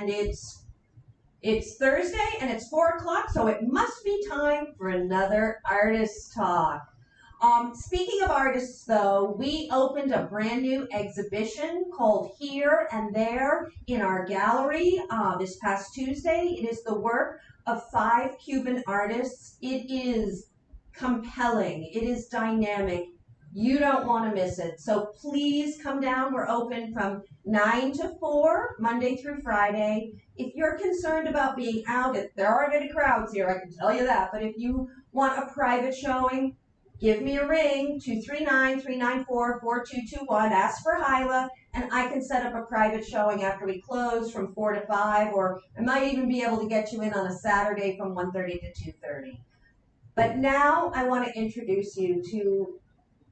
and it's Thursday and it's 4 o'clock, so it must be time for another artist talk. Speaking of artists, though, we opened a brand new exhibition called Here and There in our gallery this past Tuesday. It is the work of 5 Cuban artists. It is compelling. It is dynamic. You don't want to miss it. So please come down. We're open from 9 to 4, Monday through Friday. If you're concerned about being out, there are going to be crowds here, I can tell you that. But if you want a private showing, give me a ring, 239-394-4221. Ask for Hyla, and I can set up a private showing after we close from 4 to 5, or I might even be able to get you in on a Saturday from 1:30 to 2:30. But now I want to introduce you to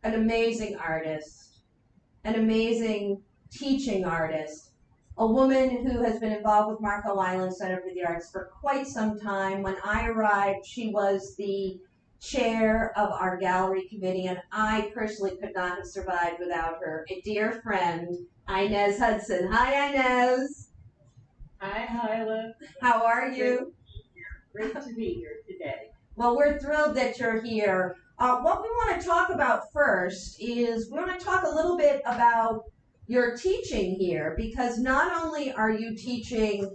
an amazing artist, an amazing teaching artist, a woman who has been involved with Marco Island Center for the Arts for quite some time. When I arrived, she was the chair of our gallery committee, and I personally could not have survived without her. A dear friend, Inez Hudson. Hi, Inez. Hi, Hyla. How are you? Great to be here today. Well, we're thrilled that you're here. What we want to talk about first is we want to talk a little bit about your teaching here, because not only are you teaching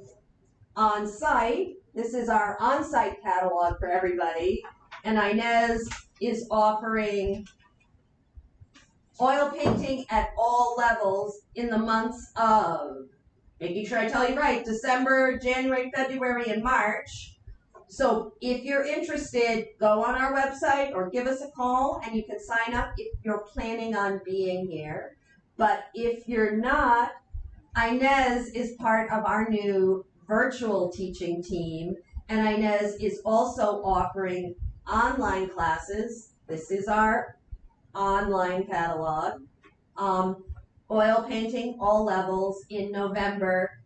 on site, this is our on-site catalog for everybody, and Inez is offering oil painting at all levels in the months of, making sure I tell you right, December, January, February, and March. So if you're interested, go on our website or give us a call and you can sign up if you're planning on being here. But if you're not, Inez is part of our new virtual teaching team, and Inez is also offering online classes. This is our online catalog. Oil painting, all levels, in November,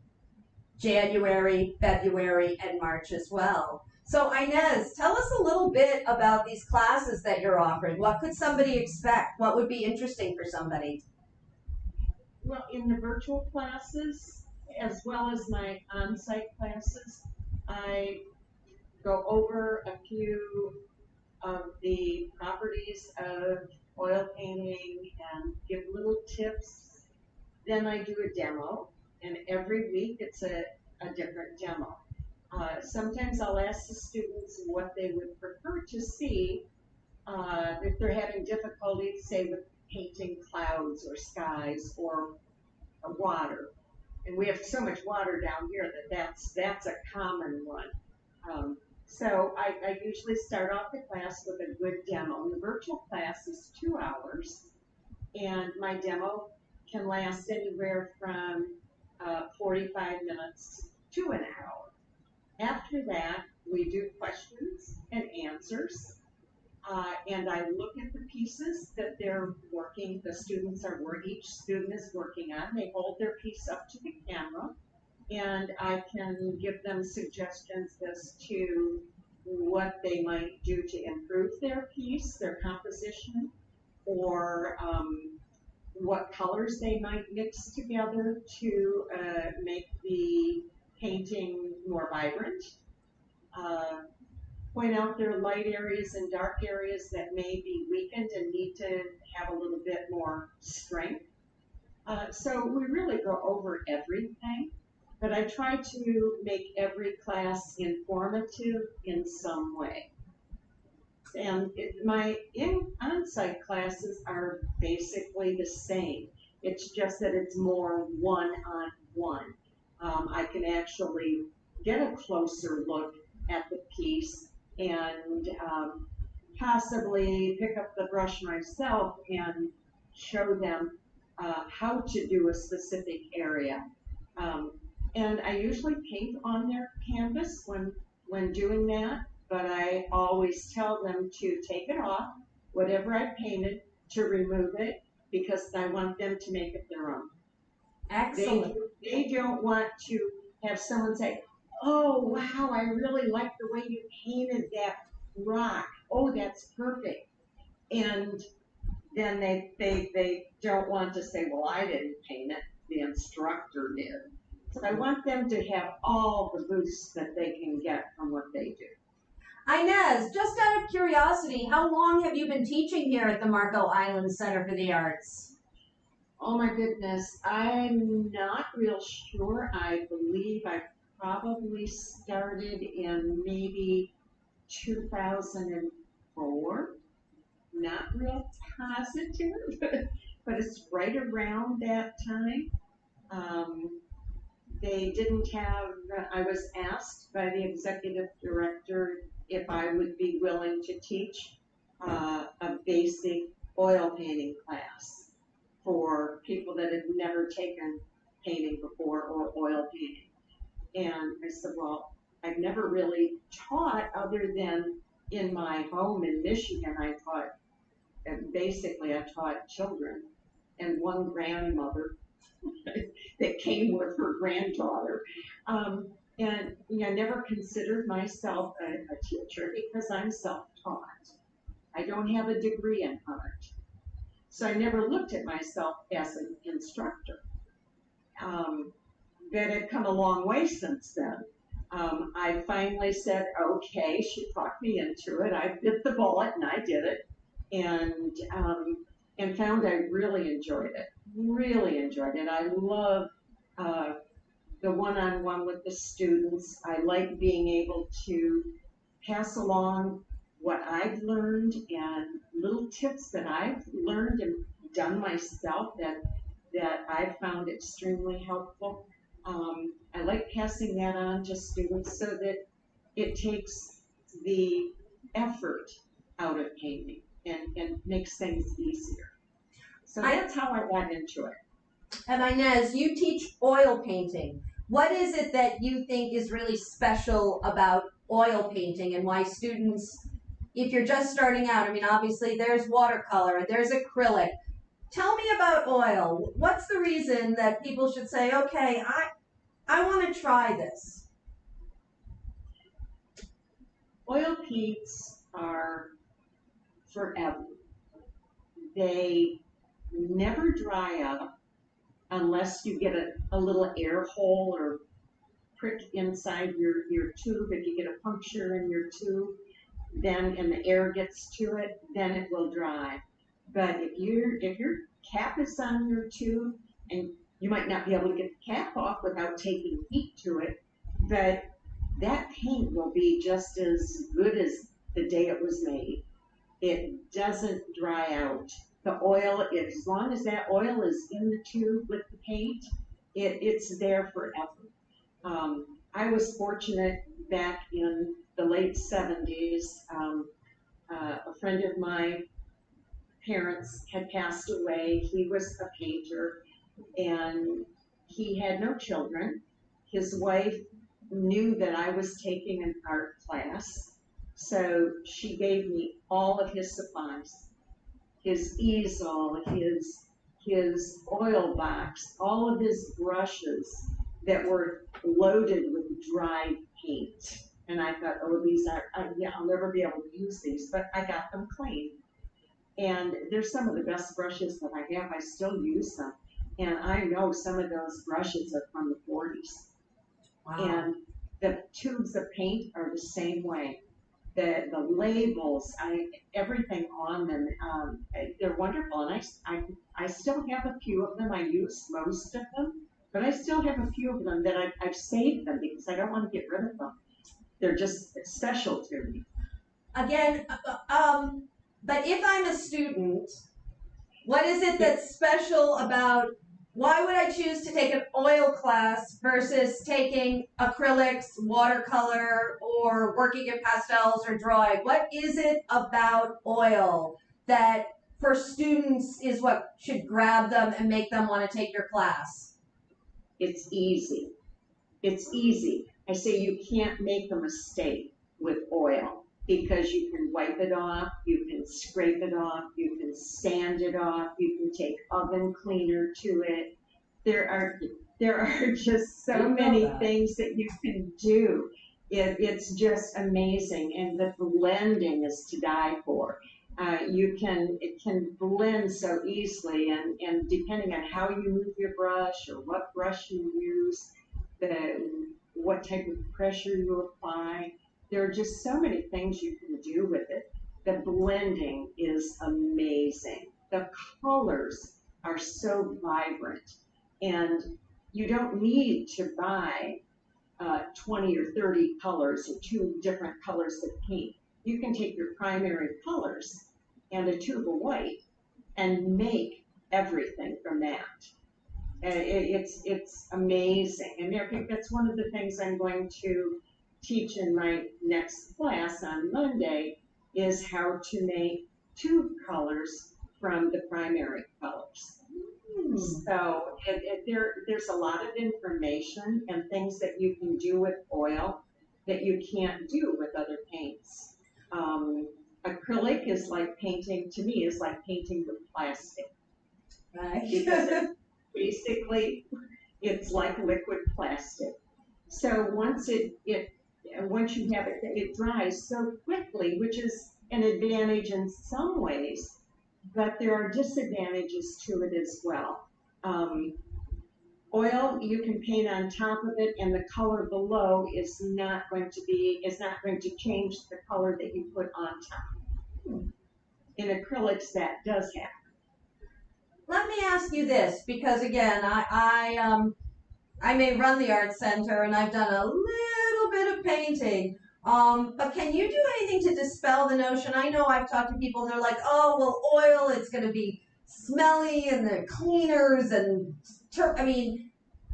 January, February, and March as well. So Inez, tell us a little bit about these classes that you're offering. What could somebody expect? What would be interesting for somebody? Well, in the virtual classes, as well as my on-site classes, I go over a few of the properties of oil painting and give little tips. Then I do a demo, and every week it's a different demo. Sometimes I'll ask the students what they would prefer to see if they're having difficulty, say, with painting clouds or skies or water. And we have so much water down here that's a common one. So I usually start off the class with a good demo. And the virtual class is 2 hours, and my demo can last anywhere from 45 minutes to an hour. After that, we do questions and answers, and I look at the pieces that each student is working on. They hold their piece up to the camera, and I can give them suggestions as to what they might do to improve their piece, their composition, or what colors they might mix together to make the painting more vibrant. Point out their light areas and dark areas that may be weakened and need to have a little bit more strength. So we really go over everything, but I try to make every class informative in some way. And my on-site classes are basically the same. It's just that it's more one-on-one. I can actually get a closer look at the piece and possibly pick up the brush myself and show them how to do a specific area. And I usually paint on their canvas when doing that, but I always tell them to take it off, whatever I painted, to remove it, because I want them to make it their own. Excellent. They don't want to have someone say, "Oh, wow, I really like the way you painted that rock. Oh, that's perfect." And then they don't want to say, "Well, I didn't paint it, the instructor did." So I want them to have all the boosts that they can get from what they do. Inez, just out of curiosity, how long have you been teaching here at the Marco Island Center for the Arts? Oh my goodness, I'm not real sure. I believe I probably started in maybe 2004. Not real positive, but it's right around that time. Um, they didn't have, I was asked by the executive director if I would be willing to teach a basic oil painting class for people that had never taken painting before or oil painting. And I said, well, I've never really taught other than in my home in Michigan. I taught, and basically I taught children and one grandmother that came with her granddaughter. Um, and I never considered myself a teacher because I'm self-taught. I don't have a degree in art. So I never looked at myself as an instructor. That had come a long way since then. I finally said, okay, she talked me into it. I bit the bullet and I did it. And found I really enjoyed it. Really enjoyed it. I love the one-on-one with the students. I like being able to pass along what I've learned and little tips that I've learned and done myself that I've found extremely helpful. I like passing that on to students so that it takes the effort out of painting and makes things easier. So that's how I got into it. And Inez, you teach oil painting. What is it that you think is really special about oil painting and why students, if you're just starting out, I mean, obviously there's watercolor, there's acrylic. Tell me about oil. What's the reason that people should say, okay, I want to try this? Oil paints are forever. They never dry up unless you get a little air hole or prick inside your tube. If you get a puncture in your tube, then and the air gets to it, then it will dry. But if your cap is on your tube, and you might not be able to get the cap off without taking heat to it, but that paint will be just as good as the day it was made. It doesn't dry out. The oil, as long as that oil is in the tube with the paint, it's there forever. I was fortunate back in the late 70s. A friend of my parents had passed away. He was a painter and he had no children. His wife knew that I was taking an art class, so she gave me all of his supplies, his easel, his oil box, all of his brushes that were loaded with dried paint. And I thought, oh, these are, yeah, I'll never be able to use these, but I got them clean. And they're some of the best brushes that I have. I still use them. And I know some of those brushes are from the 40s. Wow. And the tubes of paint are the same way. The labels, everything on them, they're wonderful. And I still have a few of them. I use most of them, but I still have a few of them that I've saved them because I don't want to get rid of them. They're just special to me. Again, but if I'm a student, what is it that's special about, why would I choose to take an oil class versus taking acrylics, watercolor, or working in pastels or drawing? What is it about oil that for students is what should grab them and make them want to take your class? It's easy. It's easy. I say you can't make a mistake with oil because you can wipe it off, you can scrape it off, you can sand it off, you can take oven cleaner to it. There are just so many things that you can do. It's just amazing, and the blending is to die for. It can blend so easily, and depending on how you move your brush or what brush you use, what type of pressure you apply. There are just so many things you can do with it. The blending is amazing. The colors are so vibrant, and you don't need to buy 20 or 30 colors or 2 different colors of paint. You can take your primary colors and a tube of white and make everything from that. It's amazing, and I think that's one of the things I'm going to teach in my next class on Monday is how to make 2 colors from the primary colors. So there's a lot of information and things that you can do with oil that you can't do with other paints. Acrylic is like painting, to me, is like painting with plastic. Right. Because basically, it's like liquid plastic. So once once you have it, it dries so quickly, which is an advantage in some ways, but there are disadvantages to it as well. Oil, you can paint on top of it, and the color below is not going to change the color that you put on top. In acrylics, that does happen. Let me ask you this, because again, I may run the art center and I've done a little bit of painting. But can you do anything to dispel the notion? I know I've talked to people and they're like, oh, well, oil, it's going to be smelly and the cleaners and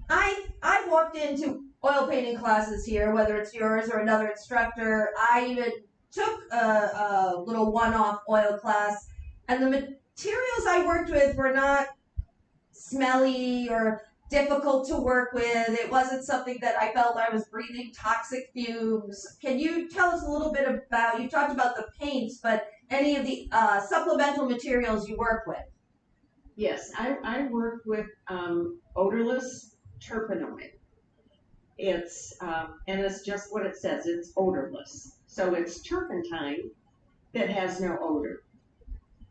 I've walked into oil painting classes here, whether it's yours or another instructor. I even took a little one-off oil class, and the materials I worked with were not smelly or difficult to work with. It wasn't something that I felt I was breathing toxic fumes. Can you tell us a little bit about, you talked about the paints, but any of the supplemental materials you work with? Yes, I work with odorless terpenoid. It's and it's just what it says. It's odorless. So it's turpentine that has no odor.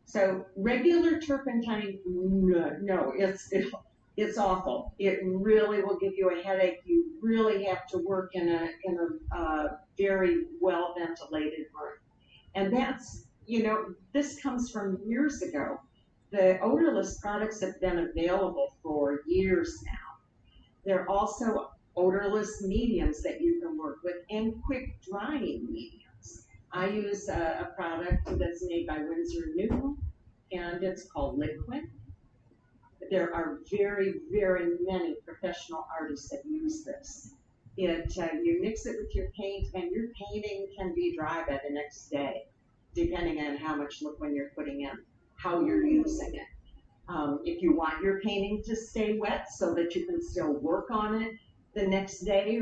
So regular turpentine, no, it's awful. It really will give you a headache. You really have to work in a very well ventilated room. And that's, this comes from years ago. The odorless products have been available for years now. There are also odorless mediums that you can work with and quick drying mediums. I use a product that's made by Winsor & Newton, and it's called Liquid. There are very, very many professional artists that use this. You mix it with your paint, and your painting can be dry by the next day, depending on how much liquid you're putting in, how you're using it. If you want your painting to stay wet so that you can still work on it the next day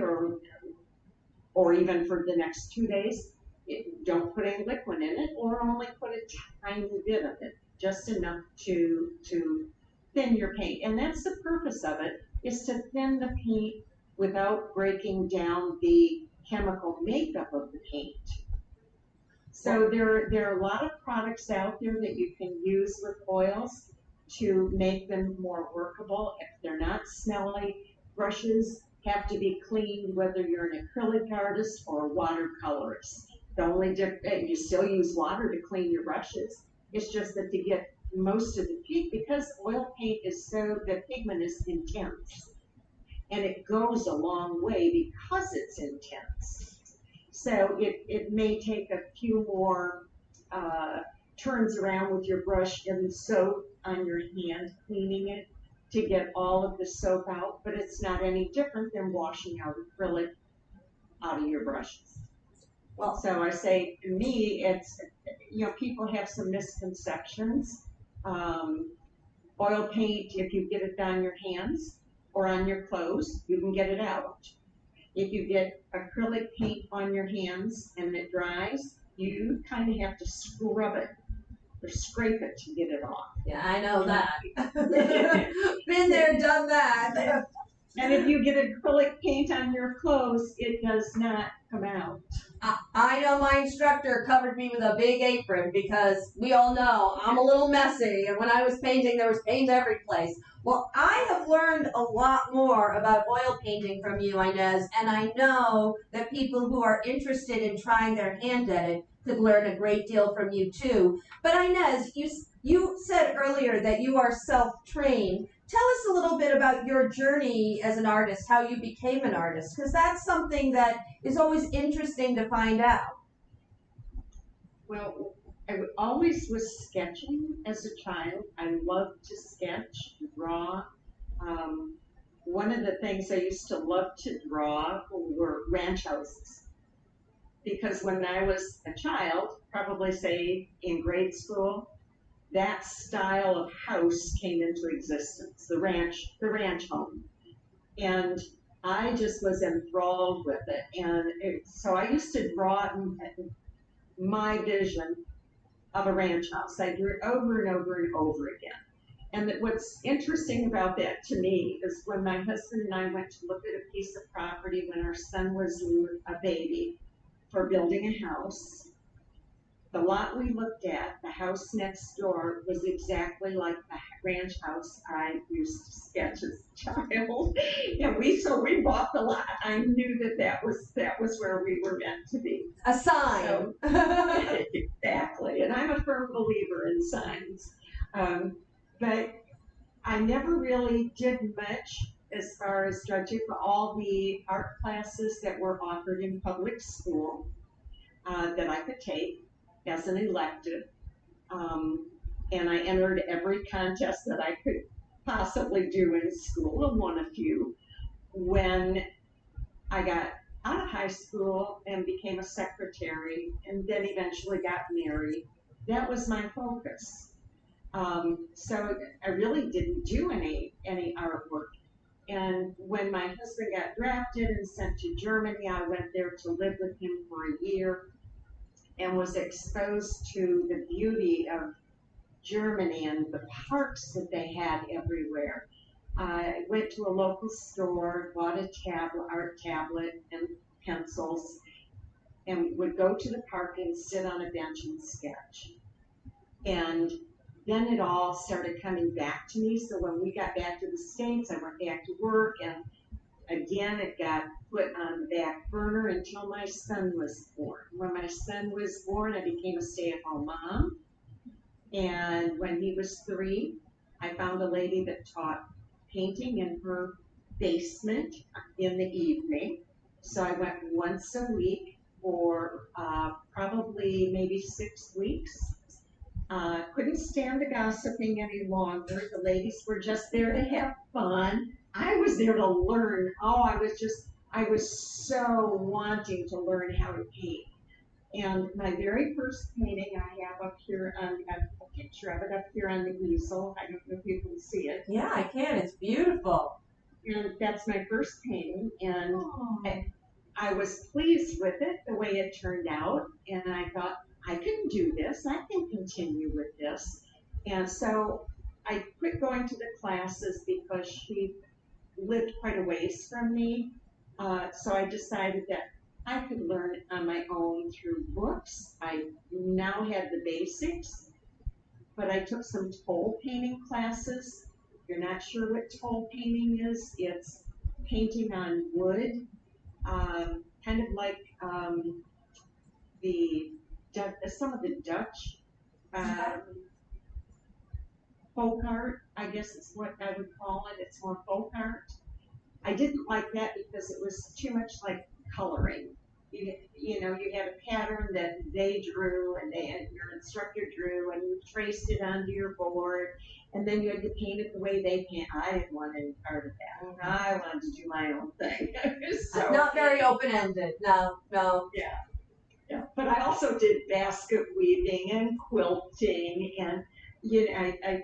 or even for the next 2 days, don't put any liquid in it, or only put a tiny bit of it, just enough to thin your paint. And that's the purpose of it, is to thin the paint without breaking down the chemical makeup of the paint. So there are a lot of products out there that you can use with oils to make them more workable. If they're not smelly, brushes have to be cleaned, whether you're an acrylic artist or a watercolorist. The only difference, you still use water to clean your brushes. It's just that to get most of the paint, because oil paint is the pigment is intense, and it goes a long way because it's intense. So it may take a few more turns around with your brush and soap on your hand, cleaning it to get all of the soap out, but it's not any different than washing out acrylic out of your brushes. Well, so I say, to me, it's, people have some misconceptions. Oil paint, if you get it on your hands or on your clothes, you can get it out. If you get acrylic paint on your hands and it dries, you kind of have to scrub it or scrape it to get it off. Yeah, I know that. Been there, done that. And if you get acrylic paint on your clothes, it does not come out. I know my instructor covered me with a big apron because we all know I'm a little messy, and when I was painting, there was paint every place. Well, I have learned a lot more about oil painting from you, Inez, and I know that people who are interested in trying their hand at it could learn a great deal from you too. But Inez, you said earlier that you are self-trained. Tell us a little bit about your journey as an artist, how you became an artist, because that's something that is always interesting to find out. Well, I always was sketching as a child. I loved to sketch, draw. Um, One of the things I used to love to draw were ranch houses. Because when I was a child, probably say in grade school, that style of house came into existence, the ranch home. And I just was enthralled with it. And so I used to draw my vision of a ranch house. I drew it over and over and over again. And what's interesting about that to me is when my husband and I went to look at a piece of property when our son was a baby for building a house, the lot we looked at, the house next door, was exactly like the ranch house I used to sketch as a child. And we bought the lot. I knew that was where we were meant to be. A sign. So, exactly. And I'm a firm believer in signs. But I never really did much as far as judging for all the art classes that were offered in public school that I could take as an elective. Um, and I entered every contest that I could possibly do in school and won a few. When I got out of high school and became a secretary and then eventually got married, that was my focus. So I really didn't do any artwork. And when my husband got drafted and sent to Germany, I went there to live with him for a year and was exposed to the beauty of Germany and the parks that they had everywhere. I went to a local store, bought a art tablet and pencils, and would go to the park and sit on a bench and sketch. And then it all started coming back to me. So when we got back to the States, I went back to work, and again, it got put on the back burner until my son was born. When my son was born, I became a stay-at-home mom. And when he was 3, I found a lady that taught painting in her basement in the evening. So I went once a week for probably maybe 6 weeks. Couldn't stand the gossiping any longer. The ladies were just there to have fun. I was there to learn. I was so wanting to learn how to paint. And my very first painting I have up here on a picture of it up here on the easel. I don't know if you can see it. Yeah, I can. It's beautiful. And that's my first painting. And I was pleased with it, the way it turned out. And I thought, I can do this. I can continue with this. And so I quit going to the classes because she lived quite a ways from me. So I decided that I could learn on my own through books. I now had the basics, but I took some toll painting classes. If you're not sure what toll painting is, it's painting on wood, kind of like the some of the Dutch folk art, I guess is what I would call it. It's more folk art. I didn't like that because it was too much like coloring. You had a pattern that they drew and your instructor drew, and you traced it onto your board, and then you had to paint it the way they paint. I didn't want any part of that. Mm-hmm. I wanted to do my own thing. So, not very open-ended. No. Yeah. But I also did basket weaving and quilting, and I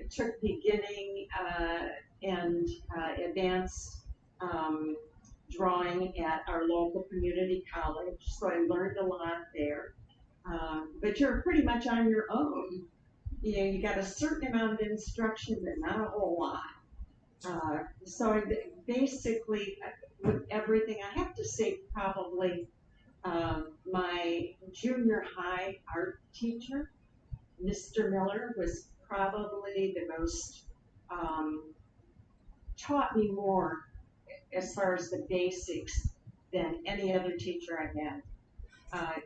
took beginning and advanced drawing at our local community college, so I learned a lot there. But you're pretty much on your own. You got a certain amount of instruction, but not a whole lot. So basically, with everything, I have to say probably my junior high art teacher, Mr. Miller, was probably the most, um, taught me more as far as the basics than any other teacher I've had. Uh,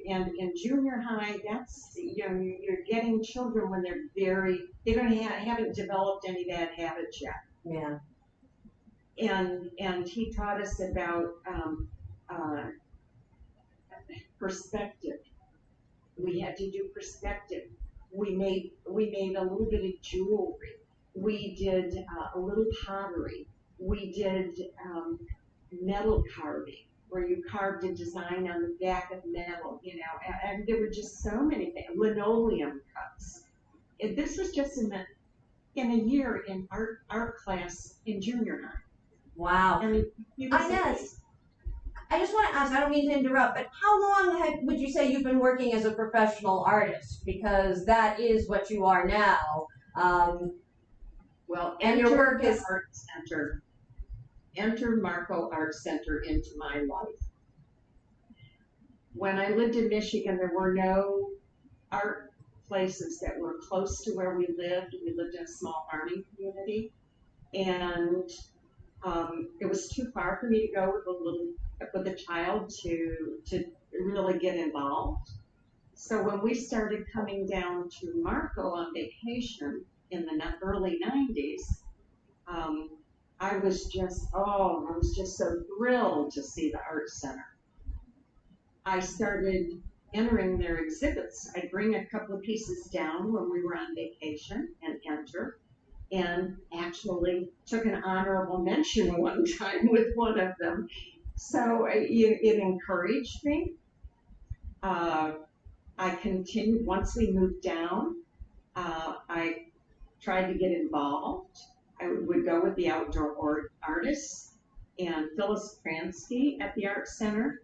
and in junior high, that's, you're getting children when they haven't developed any bad habits yet. Yeah. And he taught us about uh, perspective. We had to do perspective. We made a little bit of jewelry. We did a little pottery. We did metal carving, where you carved a design on the back of metal, and there were just so many things. Linoleum cuts. And this was just in a year in art class in junior high. Wow. I mean, he was Inez, I just want to ask, I don't mean to interrupt, but how long would you say you've been working as a professional artist? Because that is what you are now. Well, and your work is art center. Enter Marco Art Center into my life. When I lived in Michigan, there were no art places that were close to where we lived. We lived in a small farming community, and it was too far for me to go with a child to really get involved. So when we started coming down to Marco on vacation in the early 90s, I was just so thrilled to see the art center. I started entering their exhibits. I'd bring a couple of pieces down when we were on vacation and enter, and actually took an honorable mention one time with one of them. So it encouraged me. I continued, once we moved down, I tried to get involved. I would go with the outdoor artists, and Phyllis Kransky at the Art Center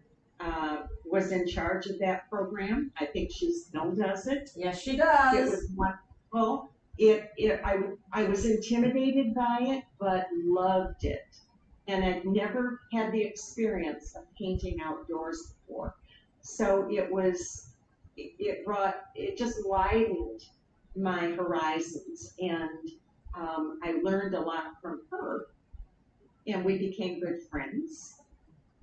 was in charge of that program. I think she still does it. Yes, she does. It was wonderful. I was intimidated by it, but loved it. And I'd never had the experience of painting outdoors before. So it just widened my horizons, and I learned a lot from her, and we became good friends.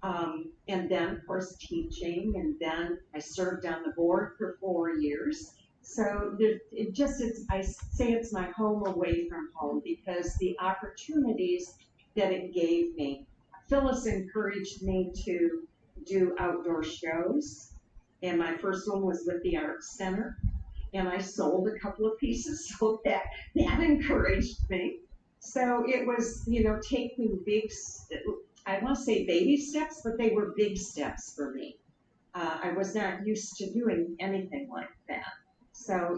And then, of course, teaching, and then I served on the board for 4 years. So I say it's my home away from home, because the opportunities that it gave me. Phyllis encouraged me to do outdoor shows, and my first one was with the Arts Center, and I sold a couple of pieces, so that encouraged me. So it was, taking I want to say baby steps, but they were big steps for me. I was not used to doing anything like that. So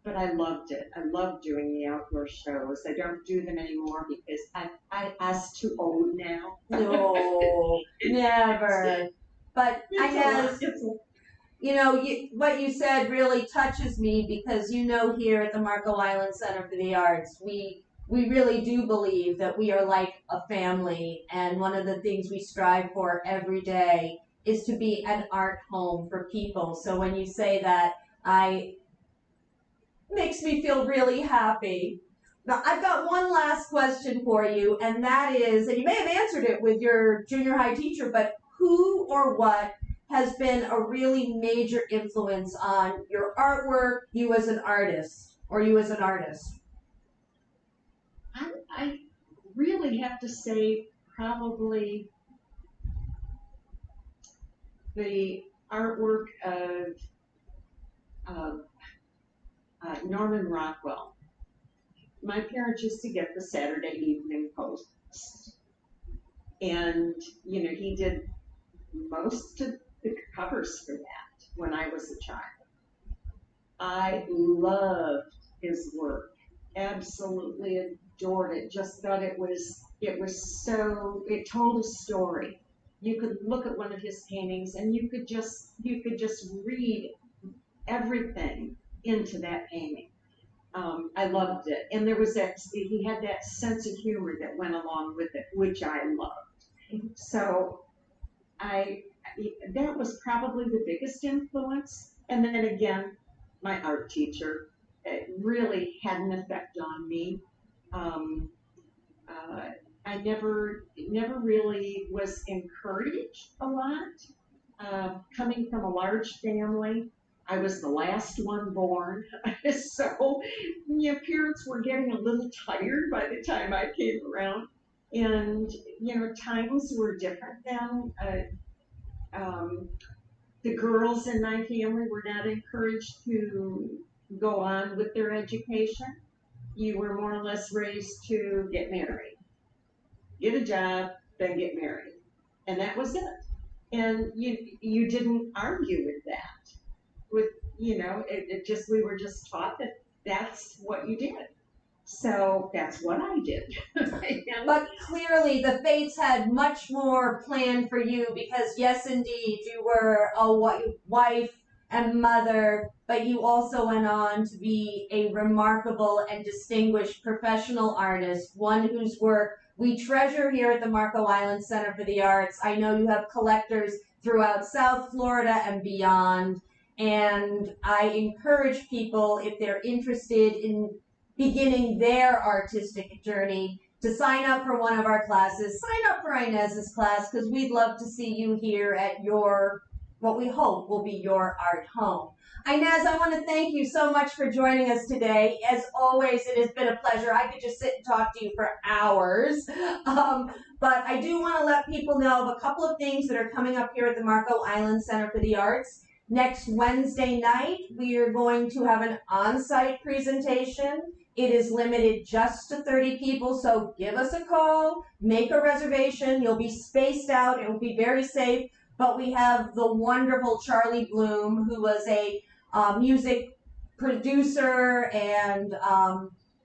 but I loved it. I loved doing the outdoor shows. I don't do them anymore because I'm too old now. No, never. But I guess, what you said really touches me, because here at the Marco Island Center for the Arts, we really do believe that we are like a family, and one of the things we strive for every day is to be an art home for people. So when you say that, makes me feel really happy. Now, I've got one last question for you, and that is, and you may have answered it with your junior high teacher, but who or what has been a really major influence on your artwork, you as an artist, or you as an artist? I really have to say probably the artwork of Norman Rockwell. My parents used to get the Saturday Evening Post, and he did most of the covers for that when I was a child. I loved his work, absolutely adored it. Just thought it told a story. You could look at one of his paintings and you could just read everything into that painting. I loved it. And there was he had that sense of humor that went along with it, which I loved. So I, that was probably the biggest influence. And then again, my art teacher, it really had an effect on me. Um, I never really was encouraged a lot. Coming from a large family, I was the last one born, so parents were getting a little tired by the time I came around, and times were different then. The girls in my family were not encouraged to go on with their education. You were more or less raised to get married, get a job, then get married, and that was it. And you didn't argue with that. With it just we were just taught that that's what you did. So that's what I did. But clearly the fates had much more planned for you because, yes, indeed, you were a wife and mother, but you also went on to be a remarkable and distinguished professional artist, one whose work we treasure here at the Marco Island Center for the Arts. I know you have collectors throughout South Florida and beyond, and I encourage people, if they're interested in beginning their artistic journey, to sign up for one of our classes. Sign up for Inez's class because we'd love to see you here at your, what we hope will be your art home. Inez, I want to thank you so much for joining us today. As always, it has been a pleasure. I could just sit and talk to you for hours. But I do want to let people know of a couple of things that are coming up here at the Marco Island Center for the Arts. Next Wednesday night, we are going to have an on-site presentation. It is limited just to 30 people, so give us a call, make a reservation. You'll be spaced out. It will be very safe. But we have the wonderful Charlie Bloom, who was a music producer and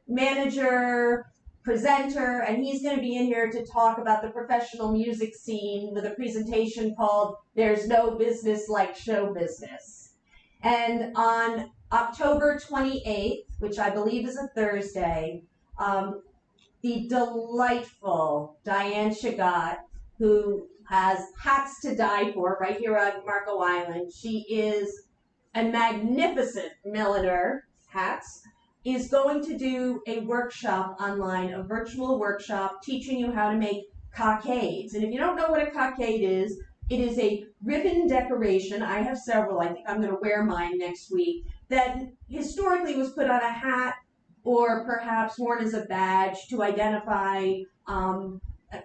manager, presenter, and he's going to be in here to talk about the professional music scene with a presentation called There's No Business Like Show Business. And on October 28th, which I believe is a Thursday, the delightful Diane Chagat, who has hats to die for right here on Marco Island. She is a magnificent milliner, hats, is going to do a workshop online, a virtual workshop teaching you how to make cockades. And if you don't know what a cockade is, it is a ribbon decoration. I have several. I think I'm going to wear mine next week. That historically was put on a hat or perhaps worn as a badge to identify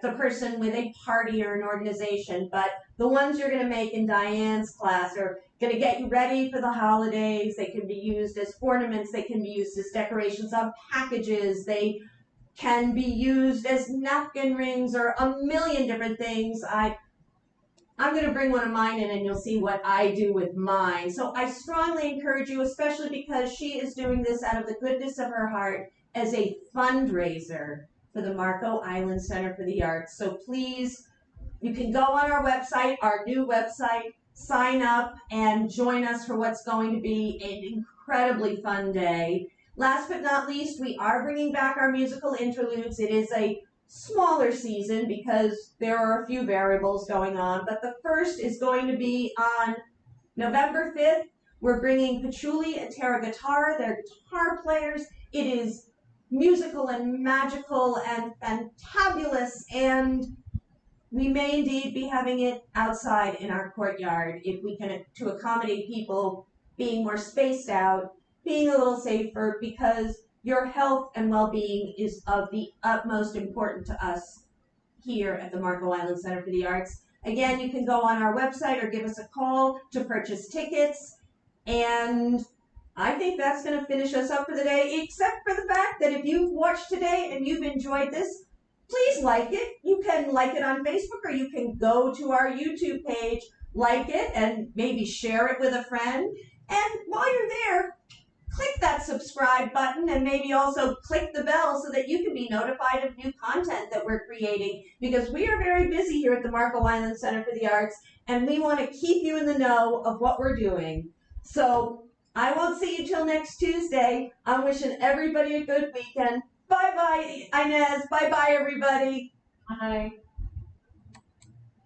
the person with a party or an organization. But the ones you're going to make in Diane's class are going to get you ready for the holidays. They can be used as ornaments. They can be used as decorations on packages. They can be used as napkin rings or a million different things. I'm going to bring one of mine in and you'll see what I do with mine. So I strongly encourage you, especially because she is doing this out of the goodness of her heart as a fundraiser for the Marco Island Center for the Arts. So please, you can go on our website, our new website, sign up and join us for what's going to be an incredibly fun day. Last but not least, we are bringing back our musical interludes. It is a smaller season because there are a few variables going on, but the first is going to be on November 5th. We're bringing Patchouli and Terra Guitar. They're guitar players. It is musical and magical and fantabulous, and we may indeed be having it outside in our courtyard if we can, to accommodate people being more spaced out, being a little safer, because your health and well-being is of the utmost importance to us here at the Marco Island Center for the Arts. Again, you can go on our website or give us a call to purchase tickets. And I think that's going to finish us up for the day, except for the fact that if you've watched today and you've enjoyed this, please like it. You can like it on Facebook, or you can go to our YouTube page, like it, and maybe share it with a friend. And while you're there, click that subscribe button and maybe also click the bell so that you can be notified of new content that we're creating, because we are very busy here at the Marco Island Center for the Arts and we want to keep you in the know of what we're doing. So I won't see you till next Tuesday. I'm wishing everybody a good weekend. Bye-bye, Inez. Bye-bye, everybody. Bye.